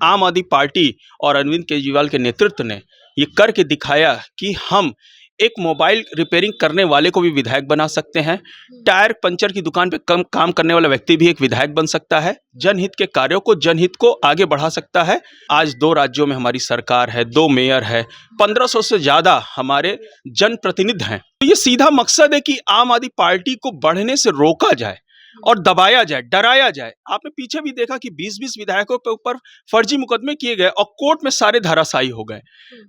आम आदमी पार्टी और अरविंद केजरीवाल के नेतृत्व ने ये करके दिखाया कि हम एक मोबाइल रिपेयरिंग करने वाले को भी विधायक बना सकते हैं। टायर पंचर की दुकान पे कम काम करने वाला व्यक्ति भी एक विधायक बन सकता है। जनहित के कार्यों को, जनहित को आगे बढ़ा सकता है। आज 2 राज्यों में हमारी सरकार है, 2 मेयर है, 1500 से ज़्यादा हमारे जनप्रतिनिधि हैं। तो ये सीधा मकसद है कि आम आदमी पार्टी को बढ़ने से रोका जाए और दबाया जाए, डराया जाए। आपने पीछे भी देखा कि 20-20 विधायकों के ऊपर फर्जी मुकदमे किए गए और कोर्ट में सारे धराशायी हो गए।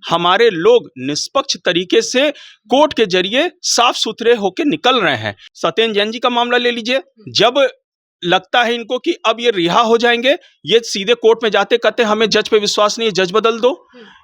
हमारे लोग निष्पक्ष तरीके से कोर्ट के जरिए साफ सुथरे होकर निकल रहे हैं। सत्येंद्र जैन जी का मामला ले लीजिए, जब लगता है इनको कि अब ये रिहा हो जाएंगे, ये सीधे कोर्ट में जाते कहते हमें जज पे विश्वास नहीं है, जज बदल दो।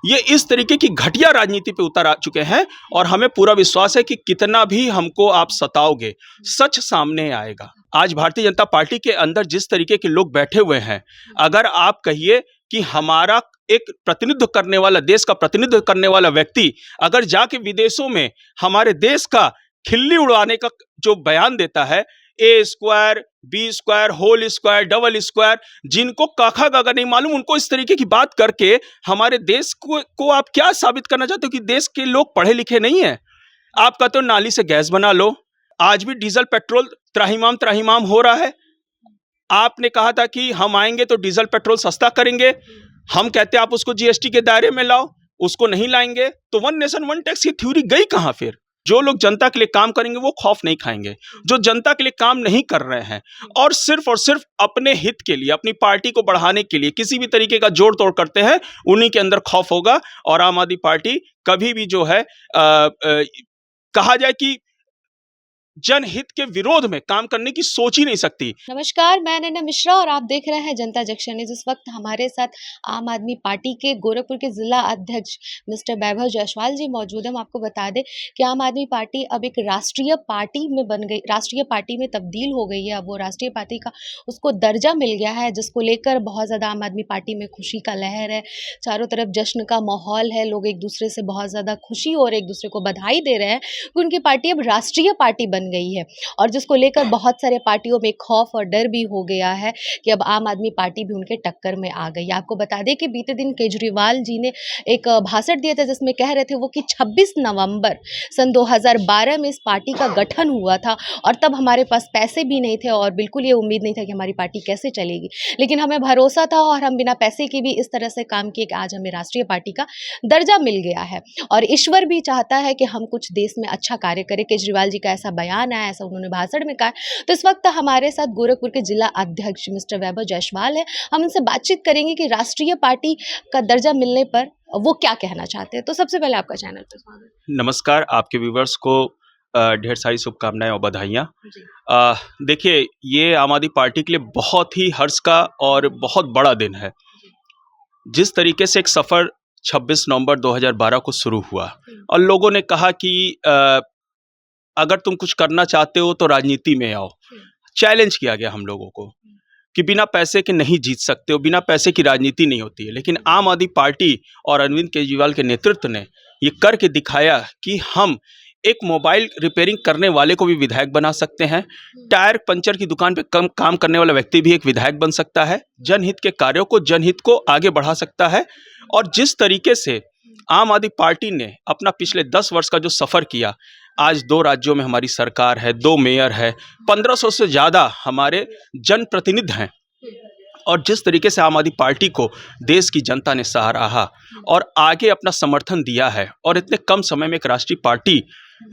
ये इस तरीके की घटिया राजनीति पे उतर आ चुके हैं और हमें पूरा विश्वास है कि कितना भी हमको आप सताओगे, सच सामने आएगा। आज भारतीय जनता पार्टी के अंदर जिस तरीके के लोग बैठे हुए हैं, अगर आप कहिए कि हमारा एक प्रतिनिधित्व करने वाला, देश का प्रतिनिधित्व करने वाला व्यक्ति अगर जाके विदेशों में हमारे देश का खिल्ली उड़ाने का जो बयान देता है, A² B² whole square double square, जिनको काखा गागा नहीं मालूम, उनको इस तरीके की बात करके हमारे देश को आप क्या साबित करना चाहते हो कि देश के लोग पढ़े लिखे नहीं है। आप कहते हो नाली से गैस बना लो, आज भी डीजल पेट्रोल त्राहिमाम त्राहिमाम हो रहा है। आपने कहा था कि हम आएंगे तो डीजल पेट्रोल सस्ता करेंगे, हम कहते हैं आप उसको जीएसटी के दायरे में लाओ, उसको नहीं लाएंगे तो 1 नेशन 1 टैक्स की थ्योरी गई कहां? फिर जो लोग जनता के लिए काम करेंगे वो खौफ नहीं खाएंगे, जो जनता के लिए काम नहीं कर रहे हैं और सिर्फ अपने हित के लिए, अपनी पार्टी को बढ़ाने के लिए किसी भी तरीके का जोड़ तोड़ करते हैं, उन्हीं के अंदर खौफ होगा। और आम आदमी पार्टी कभी भी जो है कहा जाए कि जनहित के विरोध में काम करने की सोच ही नहीं सकती। नमस्कार, मैं नैना मिश्रा और आप देख रहे हैं जनता जंक्शन न्यूज़। इस वक्त हमारे साथ आम आदमी पार्टी के गोरखपुर के जिला अध्यक्ष मिस्टर वैभव जायसवाल जी मौजूद हैं। हम आपको बता दें कि आम आदमी पार्टी अब एक राष्ट्रीय पार्टी में बन गई, राष्ट्रीय पार्टी में तब्दील हो गई है। अब वो राष्ट्रीय पार्टी का उसको दर्जा मिल गया है, जिसको लेकर बहुत ज़्यादा आम आदमी पार्टी में खुशी का लहर है। चारों तरफ जश्न का माहौल है, लोग एक दूसरे से बहुत ज़्यादा खुशी और एक दूसरे को बधाई दे रहे हैं कि उनकी पार्टी अब राष्ट्रीय पार्टी बन गई है, और जिसको लेकर बहुत सारे पार्टियों में खौफ और डर भी हो गया है कि अब आम आदमी पार्टी भी उनके टक्कर में आ गई। आपको बता दें कि बीते दिन केजरीवाल जी ने एक भाषण दिया था जिसमें कह रहे थे वो कि 26 नवंबर सन 2012 में इस पार्टी का गठन हुआ था और तब हमारे पास पैसे भी नहीं थे और बिल्कुल ये उम्मीद नहीं था कि हमारी पार्टी कैसे चलेगी, लेकिन हमें भरोसा था और हम बिना पैसे के भी इस तरह से काम किए कि आज हमें राष्ट्रीय पार्टी का दर्जा मिल गया है और ईश्वर भी चाहता है कि हम कुछ देश में अच्छा कार्य करें। केजरीवाल जी का ऐसा बयान आया, ऐसा उन्होंने भाषण में कहा। तो इस वक्त हमारे साथ गोरखपुर के जिला अध्यक्ष मिस्टर वैभव जायसवाल है। हम उनसे बातचीत करेंगे कि राष्ट्रीय पार्टी का दर्जा मिलने पर वो क्या कहना चाहते हैं। तो सबसे पहले आपका चैनल पर स्वागत। नमस्कार, आपके व्यूवर्स को ढेर सारी शुभकामनाएं और बधाइयाँ। देखिए, ये आम आदमी पार्टी के लिए बहुत ही हर्ष का और बहुत बड़ा दिन है। जिस तरीके से एक सफ़र 26 नवंबर 2012 को शुरू हुआ और लोगों ने कहा कि अगर तुम कुछ करना चाहते हो तो राजनीति में आओ। चैलेंज किया गया हम लोगों को कि बिना पैसे के नहीं जीत सकते हो, बिना पैसे की राजनीति नहीं होती है। लेकिन आम आदमी पार्टी और अरविंद केजरीवाल के नेतृत्व ने ये करके दिखाया कि हम एक मोबाइल रिपेयरिंग करने वाले को भी विधायक बना सकते हैं। टायर पंचर की दुकान पे कम काम करने वाला व्यक्ति भी एक विधायक बन सकता है। जनहित के कार्यों को, जनहित को आगे बढ़ा सकता है। और जिस तरीके से आम आदमी पार्टी ने अपना पिछले 10 वर्ष का जो सफ़र किया, आज 2 राज्यों में हमारी सरकार है, 2 मेयर है, 1500 से ज़्यादा हमारे जनप्रतिनिधि हैं और जिस तरीके से आम आदमी पार्टी को देश की जनता ने सराहा और आगे अपना समर्थन दिया है और इतने कम समय में एक राष्ट्रीय पार्टी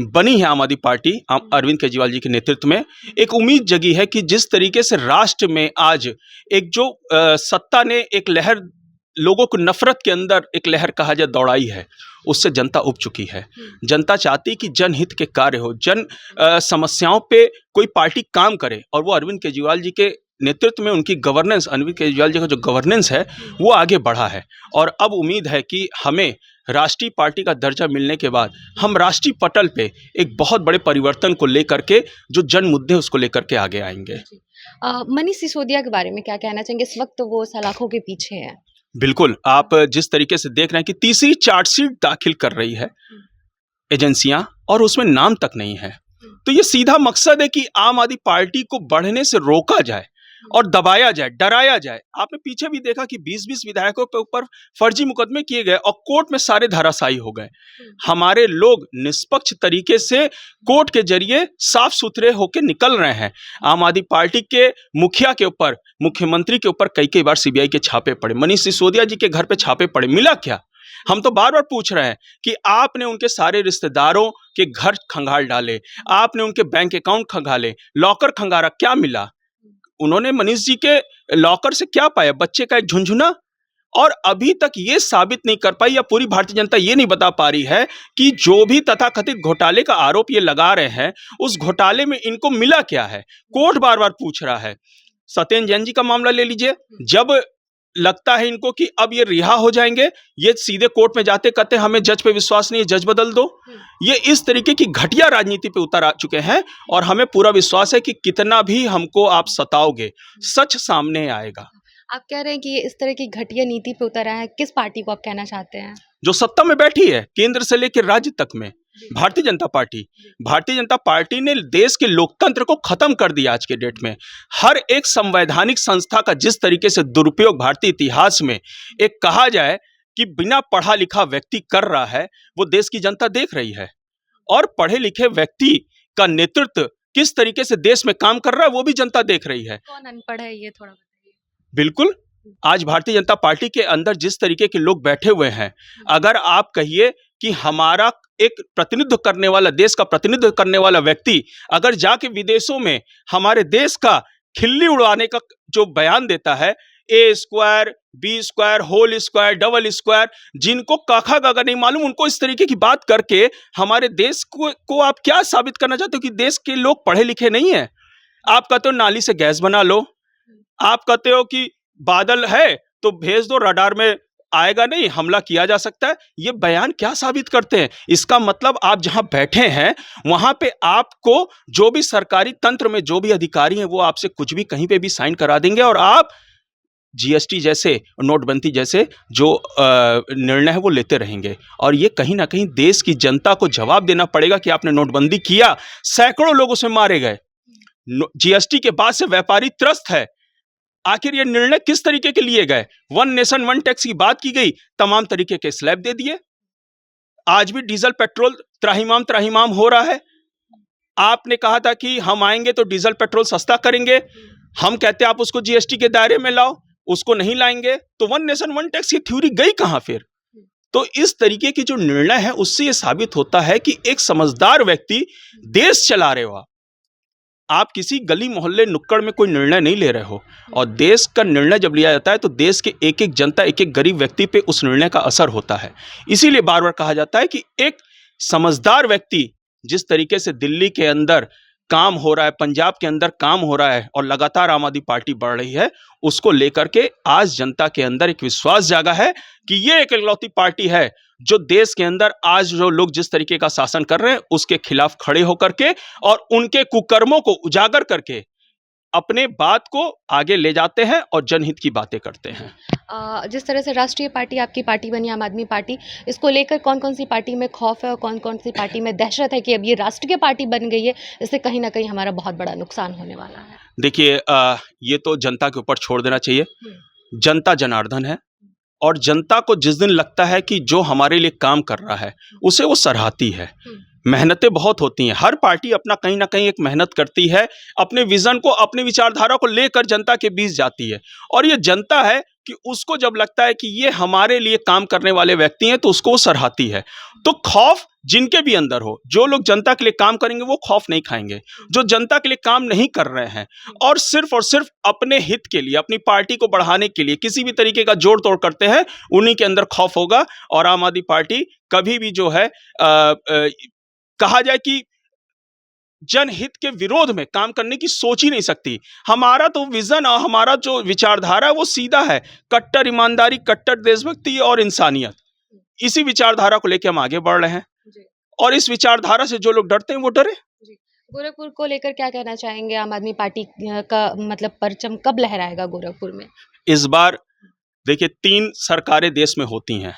बनी है आम आदमी पार्टी अरविंद केजरीवाल जी के नेतृत्व में, एक उम्मीद जगी है कि जिस तरीके से राष्ट्र में आज एक जो सत्ता ने एक लहर, लोगों को नफरत के अंदर एक लहर कहा जाए दौड़ाई है, उससे जनता उब चुकी है। जनता चाहती कि जनहित के कार्य हो, जन समस्याओं पे कोई पार्टी काम करे और वो अरविंद केजरीवाल जी के नेतृत्व में उनकी गवर्नेंस, अरविंद केजरीवाल जी का जो गवर्नेंस है वो आगे बढ़ा है। और अब उम्मीद है कि हमें राष्ट्रीय पार्टी का दर्जा मिलने के बाद हम राष्ट्रीय पटल पे एक बहुत बड़े परिवर्तन को लेकर के, जो जन मुद्दे उसको लेकर के आगे आएंगे। मनीष सिसोदिया के बारे में क्या कहना चाहेंगे? इस वक्त तो वो सलाखों के पीछे है। बिल्कुल, आप जिस तरीके से देख रहे हैं कि तीसरी चार्जशीट दाखिल कर रही है एजेंसियां और उसमें नाम तक नहीं है, तो ये सीधा मकसद है कि आम आदमी पार्टी को बढ़ने से रोका जाए और दबाया जाए, डराया जाए। आपने पीछे भी देखा कि 20-20 विधायकों के ऊपर फर्जी मुकदमे किए गए और कोर्ट में सारे धराशायी हो गए। हमारे लोग निष्पक्ष तरीके से कोर्ट के जरिए साफ सुथरे होकर निकल रहे हैं। आम आदमी पार्टी के मुखिया के ऊपर, मुख्यमंत्री के ऊपर कई बार सीबीआई के छापे पड़े, मनीष सिसोदिया जी के घर पे छापे पड़े, मिला क्या? हम तो बार बार पूछ रहे हैं कि आपने उनके सारे रिश्तेदारों के घर खंगाल डाले, आपने उनके बैंक अकाउंट खंगाले, लॉकर खंगारा, क्या मिला? उन्होंने मनीष जी के लॉकर से क्या पाया? बच्चे का एक झुनझुना। और अभी तक ये साबित नहीं कर पाई, या पूरी भारतीय जनता ये नहीं बता पा रही है कि जो भी तथाकथित घोटाले का आरोप ये लगा रहे हैं, उस घोटाले में इनको मिला क्या है। कोर्ट बार बार पूछ रहा है। सत्येंद्र जैन जी का मामला ले लीजिए, जब लगता है इनको कि अब ये रिहा हो जाएंगे, ये सीधे कोर्ट में जाते कहते हमें जज पे विश्वास नहीं है, जज बदल दो। ये इस तरीके की घटिया राजनीति पे उतर आ चुके हैं और हमें पूरा विश्वास है कि कितना भी हमको आप सताओगे, सच सामने आएगा। आप कह रहे हैं कि ये इस तरह की घटिया नीति पे उतर आया है, किस पार्टी को आप कहना चाहते हैं? जो सत्ता में बैठी है, केंद्र से लेकर राज्य तक में, भारतीय जनता पार्टी। भारतीय जनता पार्टी ने देश के लोकतंत्र को खत्म कर दिया। आज के डेट में हर एक संवैधानिक संस्था का जिस तरीके से दुरुपयोग भारतीय इतिहास में एक कहा जाए कि बिना पढ़ा लिखा व्यक्ति कर रहा है, वो देश की जनता देख रही है। और पढ़े लिखे व्यक्ति का नेतृत्व किस तरीके से देश में काम कर रहा है, वो भी जनता देख रही है। कौन अनपढ़ है, ये थोड़ा बताइए। बिल्कुल, आज भारतीय जनता पार्टी के अंदर जिस तरीके के लोग बैठे हुए हैं, अगर आप कहिए कि हमारा एक प्रतिनिधित्व करने वाला, देश का प्रतिनिधित्व करने वाला व्यक्ति अगर जाके विदेशों में हमारे देश का खिल्ली उड़ाने का जो बयान देता है, A square, B square, whole square, double square, जिनको काखा गागा नहीं मालूम, उनको इस तरीके की बात करके हमारे देश को आप क्या साबित करना चाहते हो कि देश के लोग पढ़े लिखे नहीं है? आप कहते हो नाली से गैस बना लो, आप कहते हो कि बादल है तो भेज दो, रडार में आएगा नहीं, हमला किया जा सकता है। ये बयान क्या साबित करते हैं? इसका मतलब आप जहां बैठे हैं वहां पे आपको जो भी सरकारी तंत्र में जो भी अधिकारी हैं, वो आपसे कुछ भी कहीं पे भी साइन करा देंगे और आप जीएसटी जैसे, नोटबंदी जैसे जो निर्णय है वो लेते रहेंगे। और ये कहीं ना कहीं देश की जनता को जवाब देना पड़ेगा कि आपने नोटबंदी किया, सैकड़ों लोग उसमें मारे गए, जीएसटी के बाद से व्यापारी त्रस्त है। आखिर ये निर्णय किस तरीके के लिए गए? वन नेशन वन टैक्स की बात की गई, तमाम तरीके के स्लैब दे दिए। आज भी डीजल पेट्रोल त्राहिमाम हो रहा है। आपने कहा था कि हम आएंगे तो डीजल पेट्रोल सस्ता करेंगे, हम कहते हैं आप उसको जीएसटी के दायरे में लाओ, उसको नहीं लाएंगे, तो वन नेशन वन टैक्स की थ्योरी गई कहां फिर? तो इस तरीके की जो निर्णय है उससे यह साबित होता है कि एक समझदार व्यक्ति देश चला रहे हो। आप किसी गली मोहल्ले नुक्कड़ में कोई निर्णय नहीं ले रहे हो, और देश का निर्णय जब लिया जाता है तो देश के एक एक जनता, एक एक गरीब व्यक्ति पे उस निर्णय का असर होता है। इसीलिए बार बार कहा जाता है कि एक समझदार व्यक्ति जिस तरीके से दिल्ली के अंदर काम हो रहा है, पंजाब के अंदर काम हो रहा है और लगातार आम आदमी पार्टी बढ़ रही है, उसको लेकर के आज जनता के अंदर एक विश्वास जागा है कि ये एक इकलौती पार्टी है जो देश के अंदर आज जो लोग जिस तरीके का शासन कर रहे हैं उसके खिलाफ खड़े होकर के और उनके कुकर्मों को उजागर करके अपने बात को आगे ले जाते हैं और जनहित की बातें करते हैं। जिस तरह से राष्ट्रीय पार्टी आपकी पार्टी बनी आम आदमी पार्टी, इसको लेकर कौन कौन सी पार्टी में खौफ है और कौन कौन सी पार्टी में दहशत है कि अब ये राष्ट्रीय पार्टी बन गई है, इससे कहीं ना कहीं हमारा बहुत बड़ा नुकसान होने वाला है? देखिए, ये तो जनता के ऊपर छोड़ देना चाहिए। जनता जनार्दन है और जनता को जिस दिन लगता है कि जो हमारे लिए काम कर रहा है उसे वो सराहती है। मेहनतें बहुत होती हैं, हर पार्टी अपना कहीं ना कहीं एक मेहनत करती है, अपने विजन को, अपनी विचारधारा को लेकर जनता के बीच जाती है, और ये जनता है कि उसको जब लगता है कि ये हमारे लिए काम करने वाले व्यक्ति हैं तो उसको वो सराहती है। तो खौफ जिनके भी अंदर हो, जो लोग जनता के लिए काम करेंगे वो खौफ नहीं खाएंगे। जो जनता के लिए काम नहीं कर रहे हैं और सिर्फ अपने हित के लिए, अपनी पार्टी को बढ़ाने के लिए किसी भी तरीके का जोड़ तोड़ करते हैं, उन्हीं के अंदर खौफ होगा। और आम आदमी पार्टी कभी भी जो है कहा जाए कि जनहित के विरोध में काम करने की सोच ही नहीं सकती। हमारा तो विजन और हमारा जो विचारधारा है वो सीधा है, कट्टर ईमानदारी, कट्टर देशभक्ति और इंसानियत। इसी विचारधारा को लेकर हम आगे बढ़ रहे हैं और इस विचारधारा से जो लोग डरते हैं वो डरे। गोरखपुर को लेकर क्या कहना चाहेंगे? आम आदमी पार्टी का मतलब परचम कब लहराएगा गोरखपुर में? इस बार देखिए, 3 सरकारें देश में होती हैं,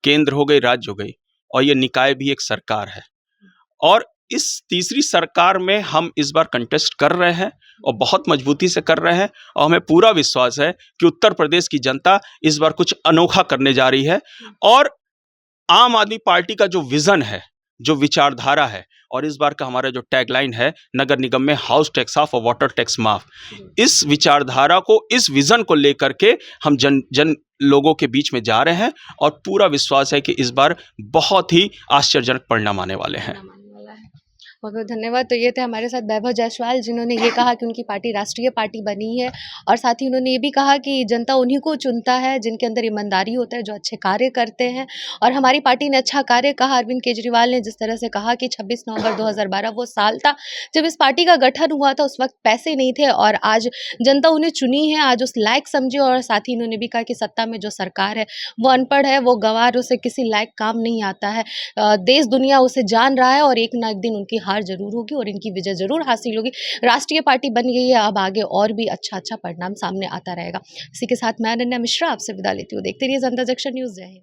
केंद्र हो गई, राज्य हो गई, और ये निकाय भी एक सरकार है। और इस तीसरी सरकार में हम इस बार कंटेस्ट कर रहे हैं और बहुत मजबूती से कर रहे हैं और हमें पूरा विश्वास है कि उत्तर प्रदेश की जनता इस बार कुछ अनोखा करने जा रही है और आम आदमी पार्टी का जो विजन है, जो विचारधारा है और इस बार का हमारा जो टैगलाइन है नगर निगम में हाउस टैक्स ऑफ और वाटर टैक्स माफ, इस विचारधारा को, इस विजन को लेकर के हम जन लोगों के बीच में जा रहे हैं और पूरा विश्वास है कि इस बार बहुत ही आश्चर्यजनक परिणाम आने वाले हैं। बहुत बहुत धन्यवाद। तो ये थे हमारे साथ वैभव जायसवाल, जिन्होंने ये कहा कि उनकी पार्टी राष्ट्रीय पार्टी बनी है और साथ ही उन्होंने ये भी कहा कि जनता उन्हीं को चुनता है जिनके अंदर ईमानदारी होता है, जो अच्छे कार्य करते हैं। और हमारी पार्टी ने अच्छा कार्य कहा। अरविंद केजरीवाल ने जिस तरह से कहा कि 26 नवंबर 2012 वो साल था जब इस पार्टी का गठन हुआ था, उस वक्त पैसे नहीं थे और आज जनता उन्हें चुनी है, आज उस लायक समझे। और साथ ही उन्होंने भी कहा कि सत्ता में जो सरकार है वो अनपढ़ है, वो गंवार, उसे किसी लायक काम नहीं आता है। देश दुनिया उसे जान रहा है और एक ना एक दिन उनकी हार जरूर होगी और इनकी विजय जरूर हासिल होगी। राष्ट्रीय पार्टी बन गई है, अब आगे और भी अच्छा परिणाम सामने आता रहेगा। इसी के साथ मैं अनन्या मिश्रा आपसे विदा लेती हूँ। देखते रहिए जनता जंक्शन न्यूज़। जय हिंद।